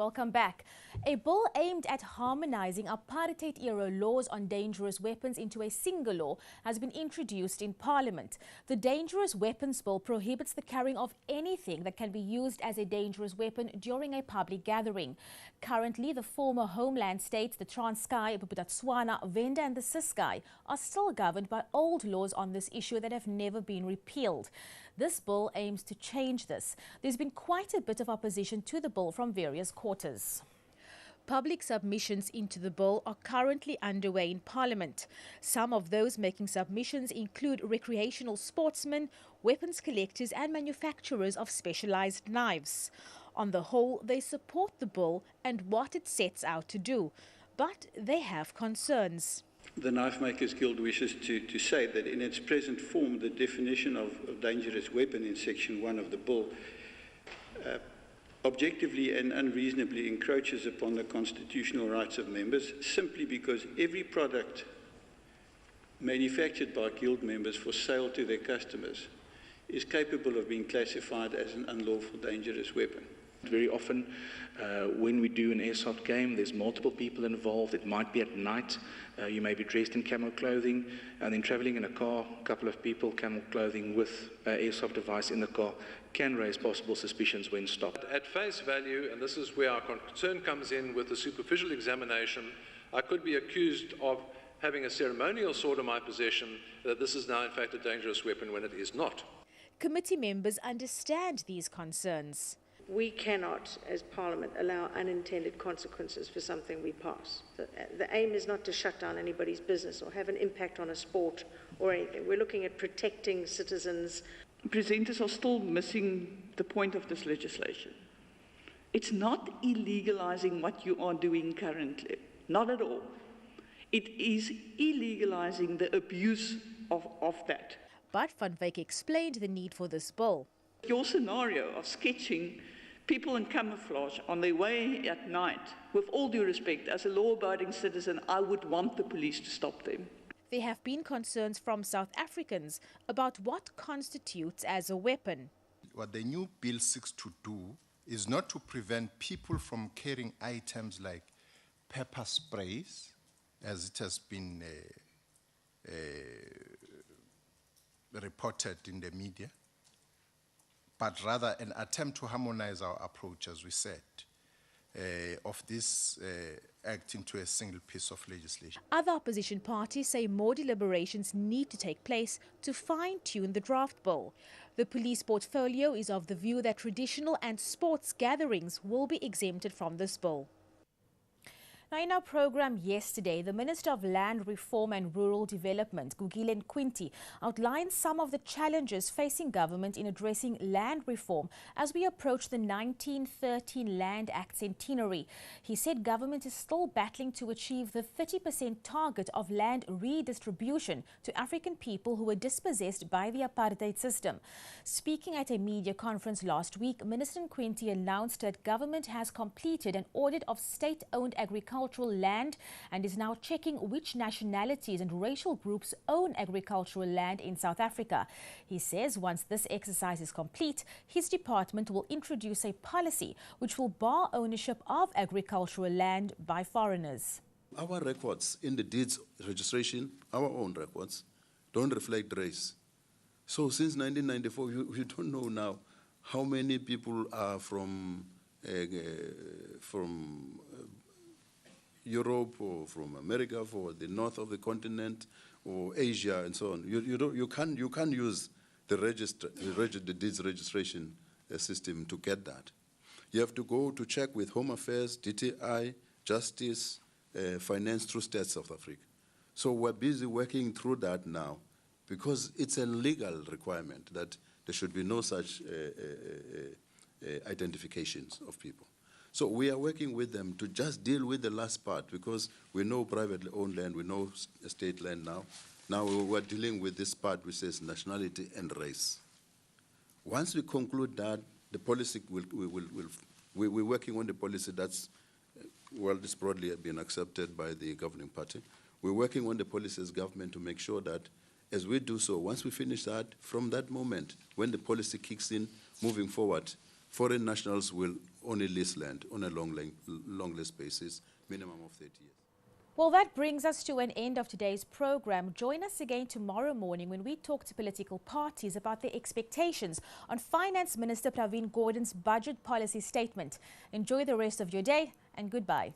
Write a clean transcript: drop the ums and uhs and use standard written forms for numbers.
Welcome back. A bill aimed at harmonizing apartheid-era laws on dangerous weapons into a single law has been introduced in Parliament. The Dangerous Weapons Bill prohibits the carrying of anything that can be used as a dangerous weapon during a public gathering. Currently, the former homeland states, the Transkei, Botswana, Venda and the Ciskei, are still governed by old laws on this issue that have never been repealed. This bill aims to change this. There's been quite a bit of opposition to the bill from various quarters. Public submissions into the bill are currently underway in Parliament. Some of those making submissions include recreational sportsmen, weapons collectors and manufacturers of specialized knives. On the whole, they support the bill and what it sets out to do, but they have concerns. The Knife Makers Guild wishes to say that in its present form, the definition of dangerous weapon in Section 1 of the bill objectively and unreasonably encroaches upon the constitutional rights of members, simply because every product manufactured by Guild members for sale to their customers is capable of being classified as an unlawful dangerous weapon. Very often when we do an airsoft game, there's multiple people involved. It might be at night. You may be dressed in camo clothing and then traveling in a car, a couple of people, camo clothing with an airsoft device in the car can raise possible suspicions when stopped. At face value, and this is where our concern comes in with the superficial examination, I could be accused of having a ceremonial sword in my possession, that this is now in fact a dangerous weapon when it is not. Committee members understand these concerns. We cannot, as Parliament, allow unintended consequences for something we pass. The aim is not to shut down anybody's business or have an impact on a sport or anything. We're looking at protecting citizens. Presenters are still missing the point of this legislation. It's not illegalizing what you are doing currently, not at all. It is illegalizing the abuse of that. But Van Wyk explained the need for this bill. Your scenario of sketching people in camouflage on their way at night, with all due respect, as a law-abiding citizen, I would want the police to stop them. There have been concerns from South Africans about what constitutes as a weapon. What the new bill seeks to do is not to prevent people from carrying items like pepper sprays, as it has been reported in the media, but rather an attempt to harmonize our approach, as we said, of this act into a single piece of legislation. Other opposition parties say more deliberations need to take place to fine-tune the draft bill. The police portfolio is of the view that traditional and sports gatherings will be exempted from this bill. Now, in our program yesterday, the Minister of Land Reform and Rural Development, Gugile Nkwinti, outlined some of the challenges facing government in addressing land reform as we approach the 1913 Land Act centenary. He said government is still battling to achieve the 30% target of land redistribution to African people who were dispossessed by the apartheid system. Speaking at a media conference last week, Minister Nkwinti announced that government has completed an audit of state-owned agricultural land and is now checking which nationalities and racial groups own agricultural land in South Africa. He says once this exercise is complete, his department will introduce a policy which will bar ownership of agricultural land by foreigners. Our records in the deeds registration, our own records, don't reflect race. So since 1994, you don't know now how many people are from Europe or from America, for the north of the continent, or Asia, and so on. You can't use the deeds registration system to get that. You have to go to check with Home Affairs, DTI, Justice, Finance through State South Africa. So we're busy working through that now, because it's a legal requirement that there should be no such identifications of people. So we are working with them to just deal with the last part, because we know privately owned land, we know state land now. Now we're dealing with this part which says nationality and race. Once we conclude that, the policy we're working on the policy that's, well, this broadly been accepted by the governing party. We're working on the policy as government to make sure that as we do so, once we finish that, from that moment, when the policy kicks in, moving forward, Foreign nationals will only lease land on a long lease basis, minimum of 30 years. Well, that brings us to an end of today's program. Join us again tomorrow morning when we talk to political parties about their expectations on Finance Minister Pravin Gordhan's budget policy statement. Enjoy the rest of your day and goodbye.